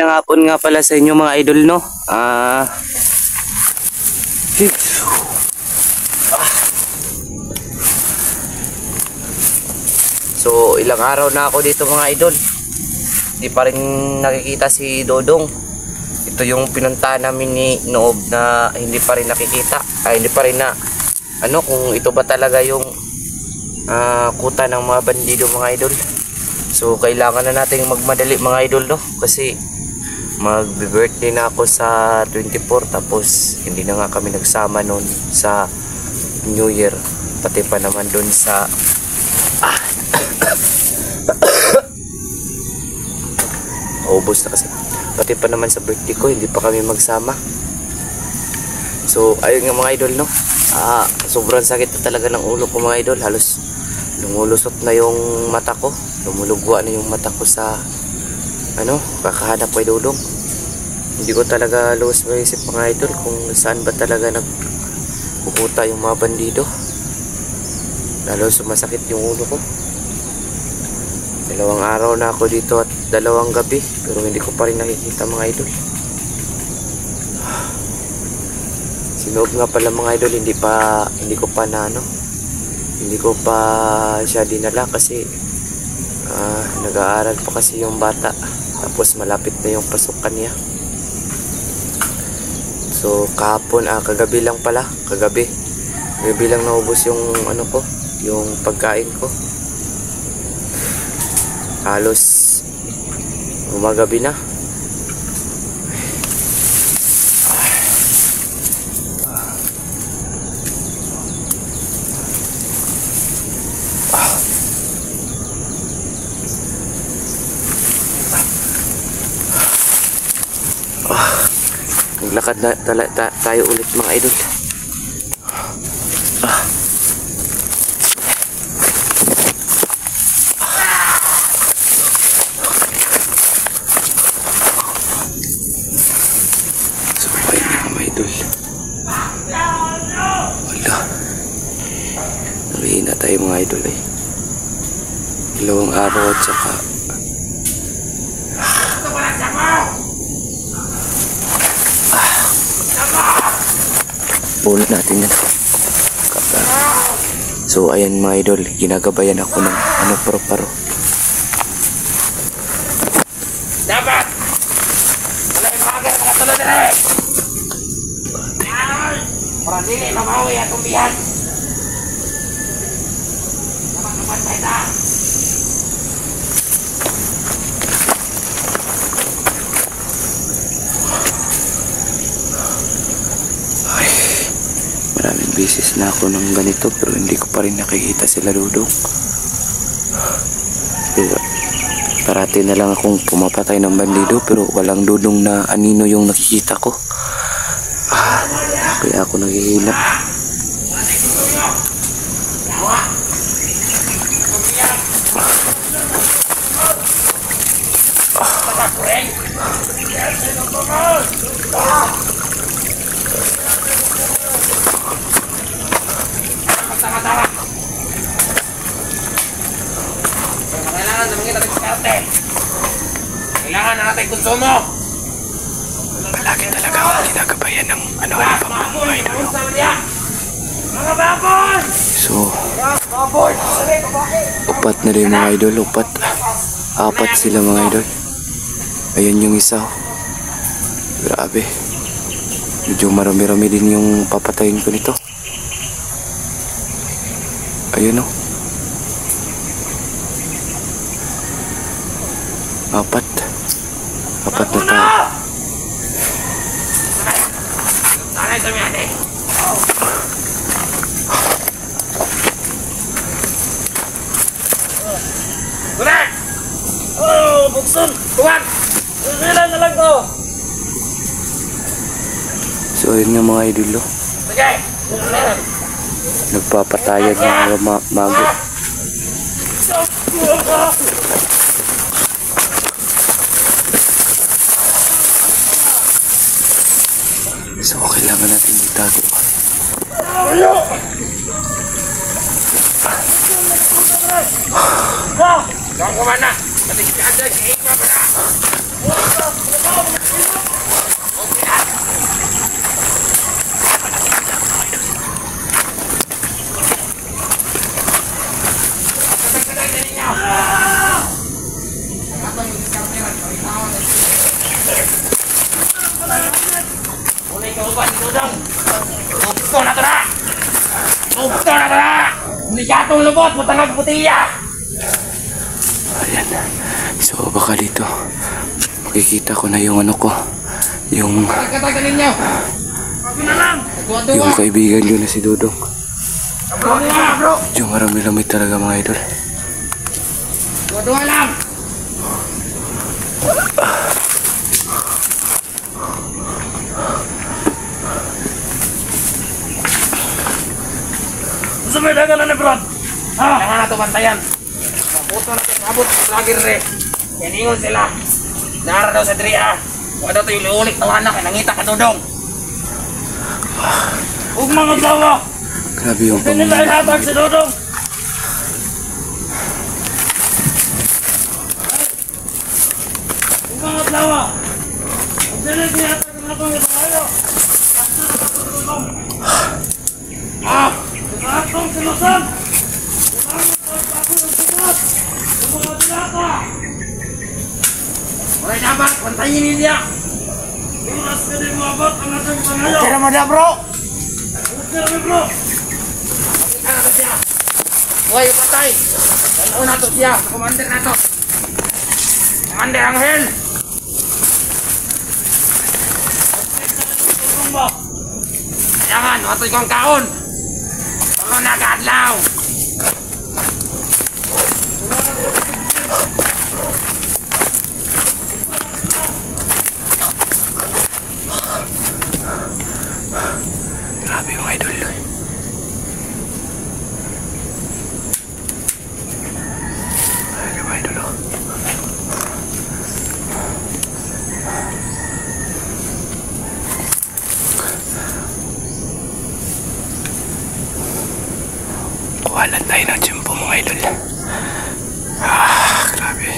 Magandang hapon nga pala sa inyo mga idol, no? So ilang araw na ako dito mga idol. Hindi pa rin nakikita si Dodong. Ito yung pinuntahan namin ni Noob na hindi pa rin nakikita. Hindi pa rin na kung ito ba talaga yung kuta ng mga bandido mga idol. So kailangan na nating magmadali mga idol, no? Kasi mag-birthday na ako sa 24, tapos hindi na nga kami nagsama noon sa New Year, pati pa naman doon sa ubos na kasi, pati pa naman sa birthday ko hindi pa kami magsama. So ayun nga mga idol, no? Sobrang sakit na talaga ng ulo ko mga idol. Halos lumulusot na yung mata ko, lumulugwa na yung mata ko sa kakahanap kay Dodong. Hindi ko talaga luwas maisip mga idol kung saan ba talaga nagbukuta yung mga bandido. Lalo sumasakit yung ulo ko. 2 araw na ako dito at 2 gabi, pero hindi ko pa rin nakikita mga idol. Sinoob nga pala mga idol, hindi ko pa siya dinala kasi nag-aaral pa kasi yung bata, tapos malapit na yung pasukan niya. So kahapon, kagabi lang naubos yung yung pagkain ko. Halos umagabi na. Naglakad na tayo ulit mga idol. Nabihina tayo mga idol 2 araw at saka ulit natin yan. So ayan mga idol, ginagabayan ako ng paro-paro. Dapat wala yung mga katulad na rin para dili mamawi atong bihan. Naman tayo. Maraming beses na ako ng ganito, pero hindi ko pa rin nakikita sila Dodong. Parati na lang akong pumapatay ng bandido, pero walang Dodong na anino yung nakikita ko. Kaya ako naghihina. Kailangan na natin konsumo. Palagi talaga ako ginagabayan ng pamumuhay na yun. Mga baboy! So, 4 na rin mga idol. 4 sila mga idol. Ayun yung isa. Grabe. Medyo marami-rami din yung papatayin ko nito. Ayun o. 4 na tayo. Kulat! Buksun! Kulat! Ilan na lang to! So ayun nga mga idol. Sige! Nagpapatayag ng mga mago. So kailangan natin magtago. Jangan kemana? Nanti kita ada sini apa? Mulai kauban ni Dudong. Bukto na to na! Bukto na to na! Hindi katong lubot, butang putiya! Ayan. So baka dito makikita ko na yung ano ko, yung Katagan ninyo! Ako na lang! yung kaibigan ko na si Dudong. Bro! Yung marami-lamit talaga mga idol. Dua-dua lang! Sabay dagan na ni Brad! Ha? Kaya na ito bantayan. Maputo na ito. Abot sa lagir re. Yaningon sila. Nara daw sa Dria. Huwag daw ito yung liulik na anak. Nangita ka Dudong. Huwag mga gawa. Grabe yung Hindi nila ihatag si Dudong. Huwag mga gawa. Hindi nila ihatag na ito yung kayo. Ah! Atong sinusan! Mulai dapat, pantayin niya! Lunas ka din mabot ang ating panayo! Okay naman na bro! Okay naman bro! Makita na siya! Huwag yung patay! Tanaw na to siya! Commander na to! Commander Angel! Kailangan, matoy kong kaon! Ano nag-adlaw? grabe yung idol. Ayan yung idol oh. Kuhalan tayo ng tiyempo mga idol. Grabe.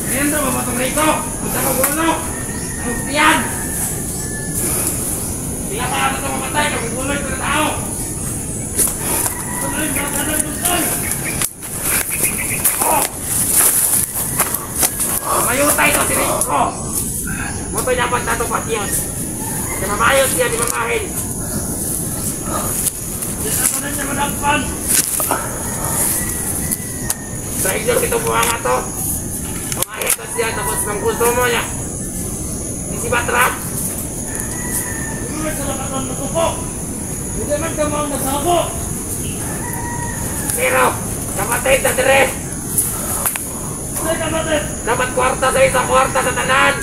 Ayan daw, babatong rito! Punta ka gulo! Ang tiyan! Hindi ka pa ata mamatay, kaguguloy ko na tao! Tuloy, tuloy, tuloy! Oh! Mayutay to si Rico! Motoy dapat nato patiyan! Di mamayos siya, di mamahin! Di na ko na niya madagpan! Sa idol kita buha nga to! Mamahin to siya, tapos ng gusto mo niya! Di si Batra! Hindi man sa lakatan na suko! Hindi man ka mga nasabo! Pero, kapatid na dire! Hindi kapatid! Dapat kwarta sa isa, kwarta sa tanan!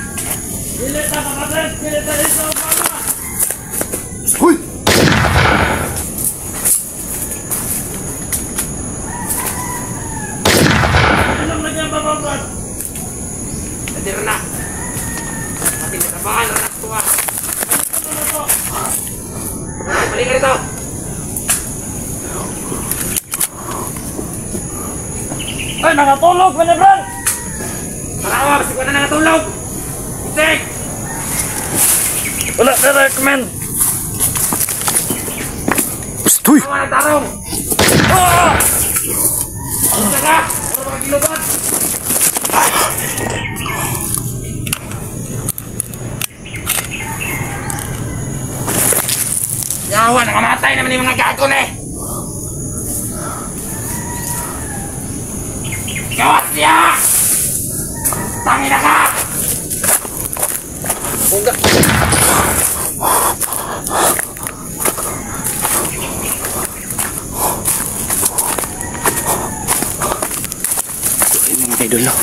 Dili ta kapatid! Dili ta isa upama! Huy! Alam na niya bababad! Nadir na! Pati natabahan na naktuwa! Ano na to? Balik ka rito! Ay, nakatulog! Manibran! Parawa! Basta ko na nakatulog! Itik! Wala na recommend! Ustoy! Tawa na tarong! Oh! Isa ka! Para makagilubat! Yawa! Nangamatay naman yung mga gago na eh! Gawat niya! Tangina ka! Bunga! Ayun yung idol no.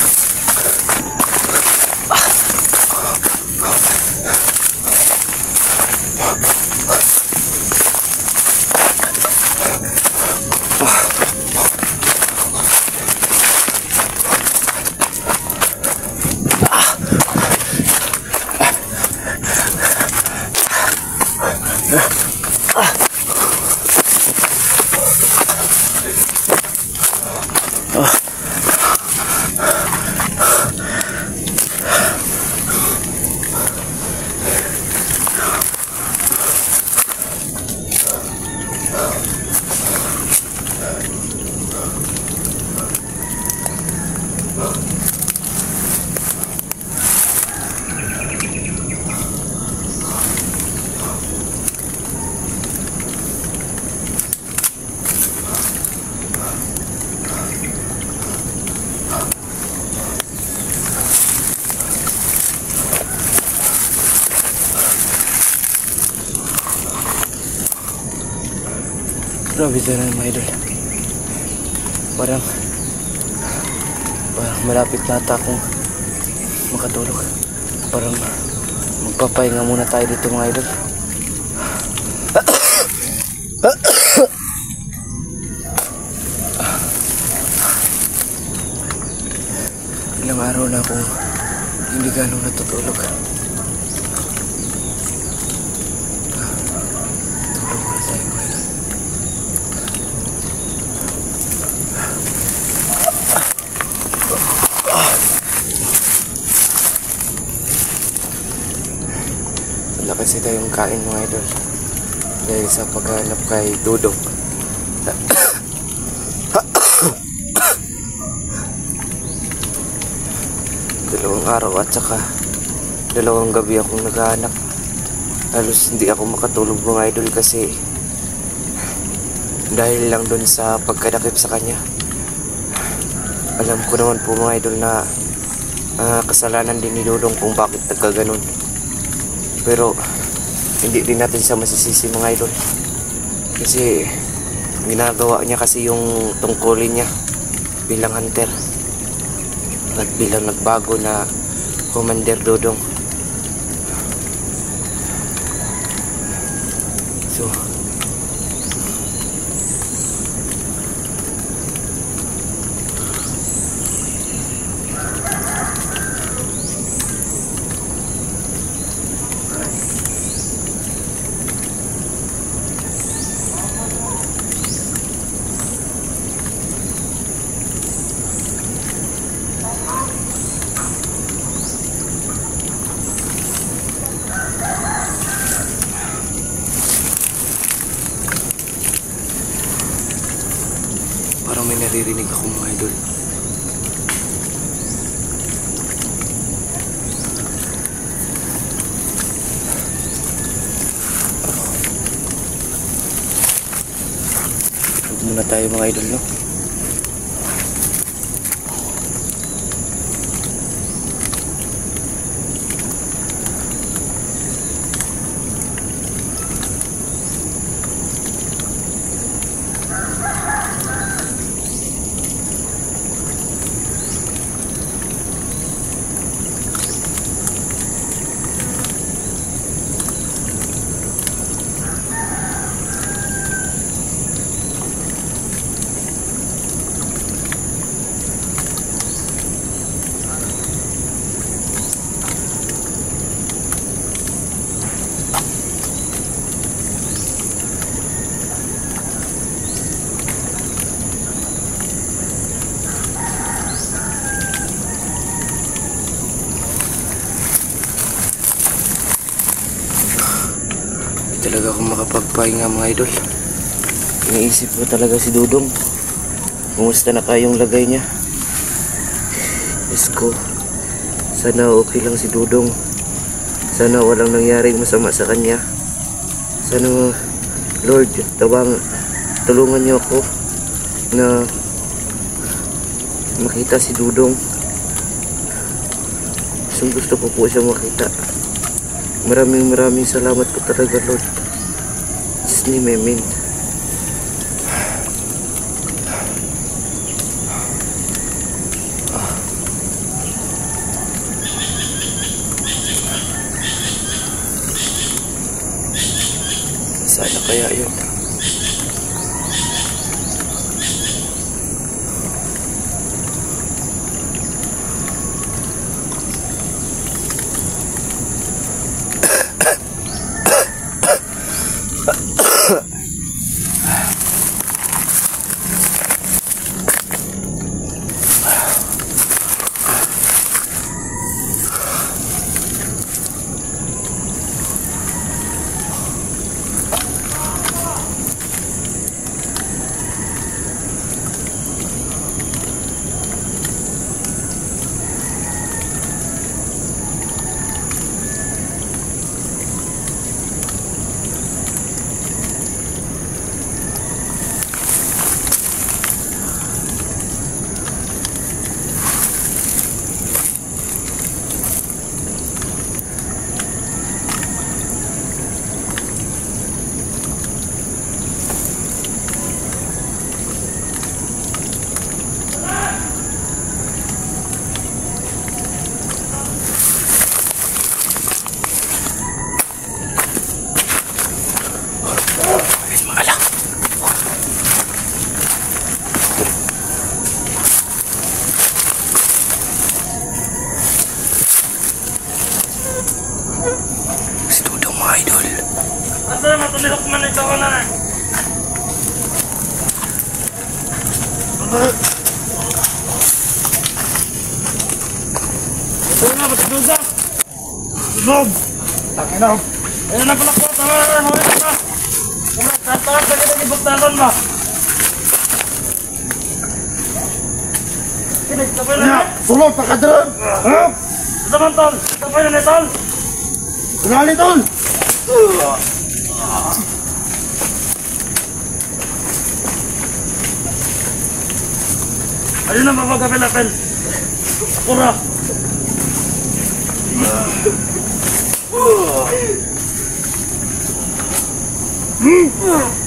Grabe talaga mga idol. Parang malapit na ata akong makatulog. Parang magpapahinga muna tayo dito mga idol. Ilang araw na akong hindi ganong natutulog. Tulog muna tayo mga idol. Wala kasi tayong kain mga idol dahil sa paghanap kay Dudong. Dalawang araw at saka dalawang gabi akong naghahanap. Halos hindi ako makatulog mga idol kasi dahil lang dun sa pagkadakip sa kanya. Alam ko naman po mga idol na kasalanan din ni Dudong kung bakit nagkaganon. Pero hindi din natin siya masisisi mga idol. Kasi ginagawa niya kasi yung tungkulin niya bilang hunter. At bilang nagbago na Commander Dudong. So parang may naririnig ako mga idol. Huwag muna tayo mga idol, no? Talaga akong makapagpahinga mga idol. Iniisip ko talaga si Dudong. Kumusta na kayong lagay niya? Diyos ko, sana okay lang si Dudong. Sana walang nangyaring masama sa kanya. Sana Lord, tulungan niyo ako na makita si Dudong. Gusto ko po siya makita. Maraming salamat po talaga, Lord. Just name, amen. Sana kaya yun. nilok man ikaw ka na rin. Ito na, matulog ka. Tulog. Takin na. Ayun na pala ko. Tama na rin. Hawin ka. Tatawag sa kita ibagtalan ba? Tapay na. Sulod pa ka doon! Ha? Ito man tol. Tapay na tol. Kunali tol! Ayun na mapagapil-apil. Pura.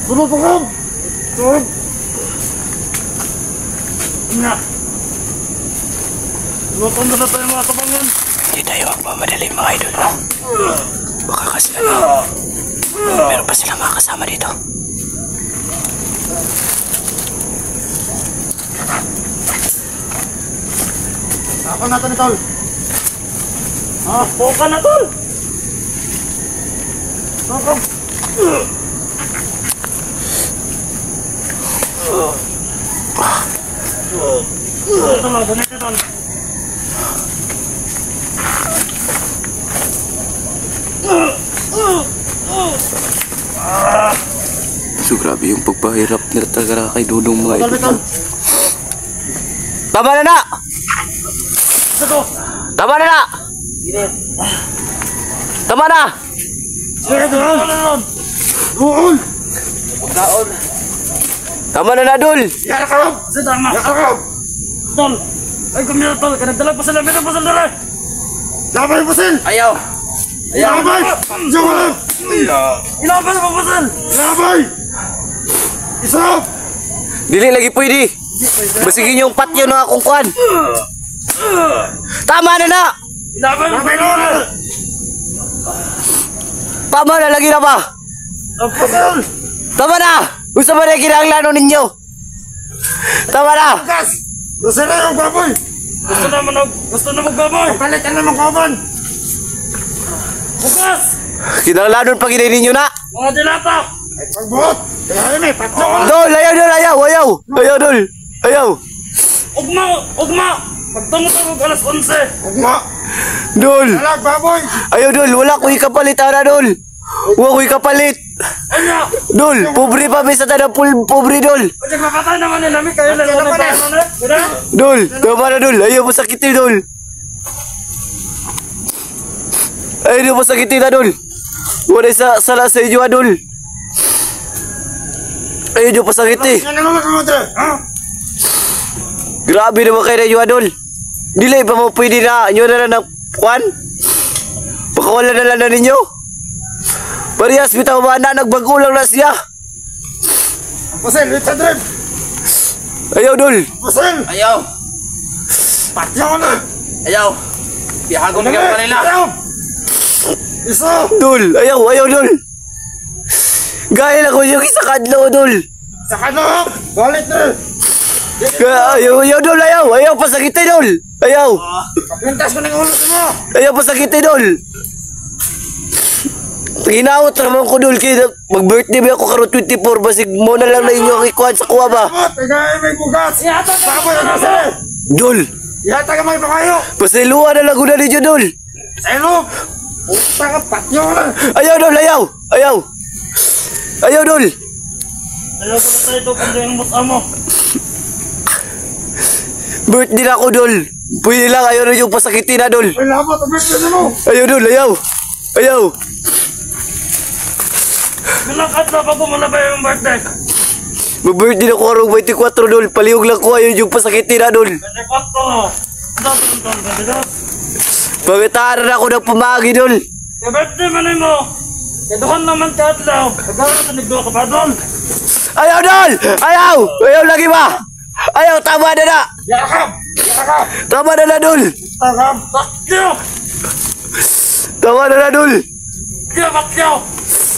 Sulod pa ka! Sulod. Nga. Luton na tayo mga kabangan. Hindi tayo magmamadali mga idol. Baka kasi meron pa silang mga kasama dito. Ako natin ni tol! Buka na tol. Buka. Ito lang, ganito tol. So grabe yung pagpahirap nila talaga kay Dudong mga idol. Tama na na! Ito. Tama na na! Tama na! Sige doon. Doon! Tama na na, Dul! Yara ka! Sige tama. Yara ka! Tol. Ay kumira tol. Kanagdalag pa sila. Meron pa sila rin. Labay mo sin! Ayaw! Labay! Diyan ka lang! Inapas mo pa sila. Labay! Isa! Dili lagi pwede! Basigin yung patyo ng akong kwan! Tama na na! Inapas mo pa Labay sila. mo! Tama na, lagi na ba? Pasal! Tama na! Gusto ba na kinahanglan ninyo? Tama na! Gas! Gusto na yung baboy! Gusto na magbaboy. Palitan na mga kaban! Bukas. Kinahanglanon pa ginayin ninyo na! Mga dilata. Ay pagbuot! Kaya yun eh! Patso ka! Dol! Ayaw, Dol! Ayaw! Ayaw! Ayaw, Dol! Ayaw! Ugma. Pagtungo tayo alas 11. Huwag mo! Dol! Alag baboy! Ayaw, Dol! Wala ko ikapalit, ara, Dol! Wala ko ikapalit! Anya. Dol! Pobre pa, may sa tanang pobre, Dol! Pwede mapatay naman ni namin. Kayo lang Pwede naman eh. Pwede? Dol! Tama na, Dol! Ayaw mo sakitin, Dol! Ayaw mo sakitin na, Dol! Wala sala sa inyo, Dol! Ayaw nyo pasakiti! Yan ang mga kamote! Ha? Grabe naman kayo na inyo, Dol! Dili pa mo pwede na nyo na lang ng kwan? Pakawala na lang na ninyo? Parehas bitaw ba na nagbagulang na siya? Pasal! Richard Drip! Ayaw, Dol! Pasal! Ayaw. Patyo ka na! Ayaw. Ihagom ka pa nila. Ayaw! Isa! Dol! Ayaw! Ayaw, Dol! Gaya lang ko yung isa kadlo, Dol! Sa kanok! Balik na! Ayaw, ayaw, Dol! Ayaw! Ayaw, pasakitin, Dol! Ayaw! Kapintas ko ng ulo mo! Ayaw, pasakitin, Dol! Ginawat naman ko, Dol, kaya mag-birthday ba ako karon 24, basig mo na lang na inyo ang ikuhan sa kuha ba? Bot! Tigay may bugas! Ihata ka Baboy ang pasal! Dol! Ihata ka may pakayo! Pasiluan na lang ko na ninyo, Dol! Sa ilog! Puta ka! Patyo ka na! Ayaw, Dol! Ayaw! Ayaw! Ayaw, Dol! Ayaw ko na tayo ito kung yung mas amo. Birthday na ako, Dol! Pwede lang, ayaw na yung pasakitin na, Dol! May labot ang birthday mo! Ayaw, Dol! Ayaw! Ayaw! Nilakad na pag umula ba yung birthday? Mag-birthday na ako karong 24, Dol! Palihog lang ko, ayaw yung pasakitin na, Dol! 24. Ito. Pagkataran ako ng pamagi, Dol! Sa birthday man mo. Kaduhan naman ka atlaw. Kagawin ka nagduha ka ba doon? Ayaw, Dol! Ayaw! Ayaw lagi ba? Ayaw, tama na na! Yakap! Yakap! Tama na na, Dol! Yakap! Bakyo! Tama na na, Dol! Bakyo!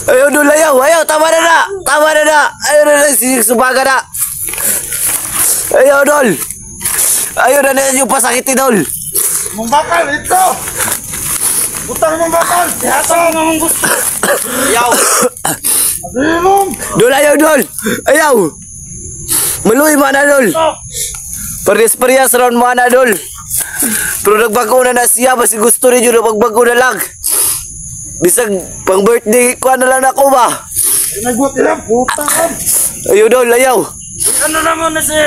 Ayaw, Dol! Ayaw! Ayaw! Tama na na! Tama na na! Ayaw na na! Subaga na! Ayaw, Dol! Ayaw na na yung pasakitin, Dol! Mong bakal! Ito! Butang mong bakal! Ihata ko nga mong gusto. Ayaw! Inom! Dol, ayaw, Dol! Ayaw! Maluy man na, Dol! Parehas-parehas round man na, Dol! Pero nagbago na siya, basi gusto rin yun, magbago na lang. Bisag, pang birthday ko na lang ako ba? Nagbuot nila, puta ka! Ayaw, Dol, ayaw! Ano naman na si...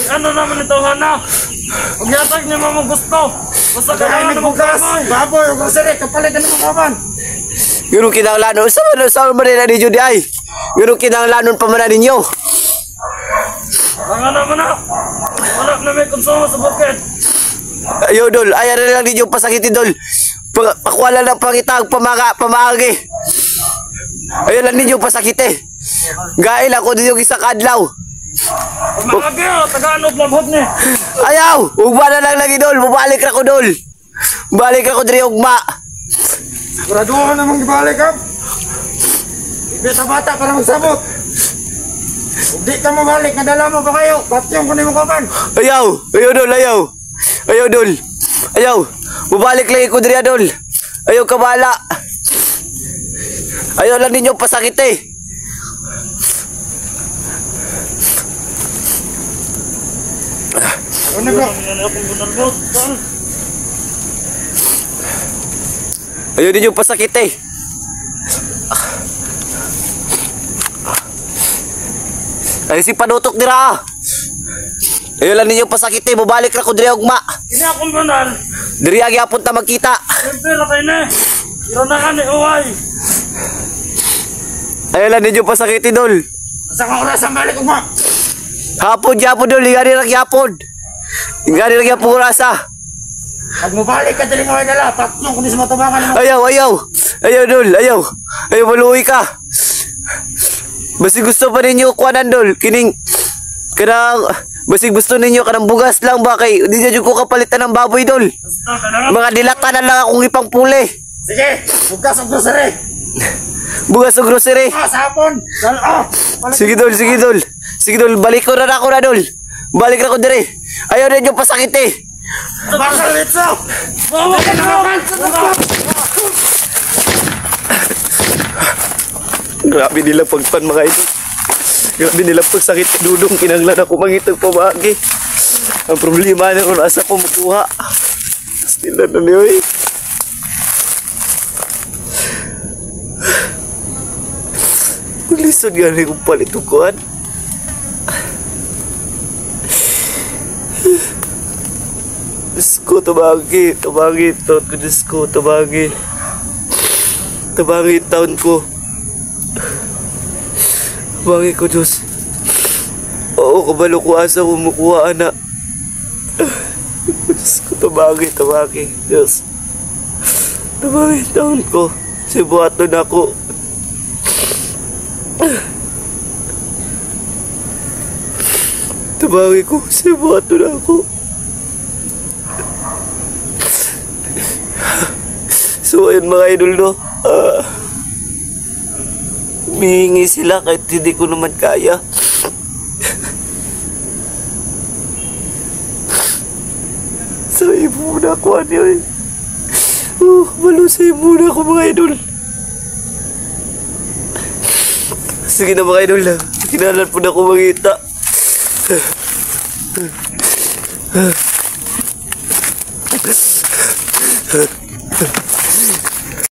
Ano naman ito, Hana? Huwag yatag niya mo gusto. Basta ka Kaya na nagbukas! magkamay. Baboy, o grocery, kapalit na naman kaman! Yun ang kinanglanon. Saan man nila ni Judy ay? Yun ang kinanglanon pa man na ninyo. Ang naman na. Wala na may konsumo sa bukid. Ayaw, Dol. Ayaw na lang ninyo pasakitin, Dol. Pakuwala ng pangitag, pamagi. Ayaw lang ninyo pasakiti. Gail ako din yung isang adlaw. Magmagagi o, taga-ano labot ni. Ayaw! Ugba na lang lagi, Dol. Bubalik na ko, Dol. Balik na ko diri ugma. Siguraduhan namang ibalik ka! Ibi sa bata para magsabot! Kung di ka mabalik, nadala mo pa kayo! Patyong kunin mo kaman! Ayaw! Ayaw, Dol. Ayaw! Ayaw, Dol. Ayaw! Bubalik lagi ko diri, Dol. Ayaw ka bala. Ayaw lang ninyo pasakiti. Ano bro? Yan akong bunalbot. Saan? Ayaw ninyo pasakiti. Ayaw si panutok dira. Ayaw lang ninyo pasakiti. Bubalik na ko diri ugma. Ini akong bunal. Diri agi apon ta magkita. Siyempre na kayo na. Iro na ka ni Uway. Ayaw lang ninyo pasakiti, Dol. Sa kang oras ang balik mo! Hapon, Dol. Ingani lang yapon. Ingani lang yapon rasa. Pag mabalik ka, dali mo ay dala! Patyong kunin sa matubangan mo! Ayaw, ayaw. Ayaw, Dol. Ayaw. Ayaw, maluwi ka. Basi gusto pa ninyo kuanan, Dol. Kining, basi gusto ninyo kanang bugas lang ba kay di na ko kapalitan ng baboy, Dol. Basta kailangan. Mga dilata na lang akong ipang puli. Sige! Bukas ang grocery! Bugas o grocery. Sa hapon! Sige, Dol. Sige, Dol. Sige, Dol. Balik ko na ako na, Dol. Balik na ko dire. Ayaw na yung pasakiti. Bakal ito! Bawa ka na! Grabe nila pagpan mga ito. Grabe nila pagsakit sa dudong. Kinanglan ako mangitag pamagi. Ang problema na kung asa ko makuha. Sila na niyo eh. Lisod gani kong palitukuan. Diyos ko, tabagi. Tabagi, taon ko, Diyos ko, tabagi. Tabagi, taon ko. Tabagi ko, Diyos. Oo, kabalo ko asa kumukuha, anak. Diyos ko, tabagi, tabagi. Diyos. Tabagi, taon ko. Sibuhato na ako. Tabagi ko, sibuhato na ako. So ayun mga idol, no, humihingi sila kahit hindi ko naman kaya. So ayun muna ako, ano yun. Malusay muna ako mga idol. Sige na mga idol, kinalan po na ako magita.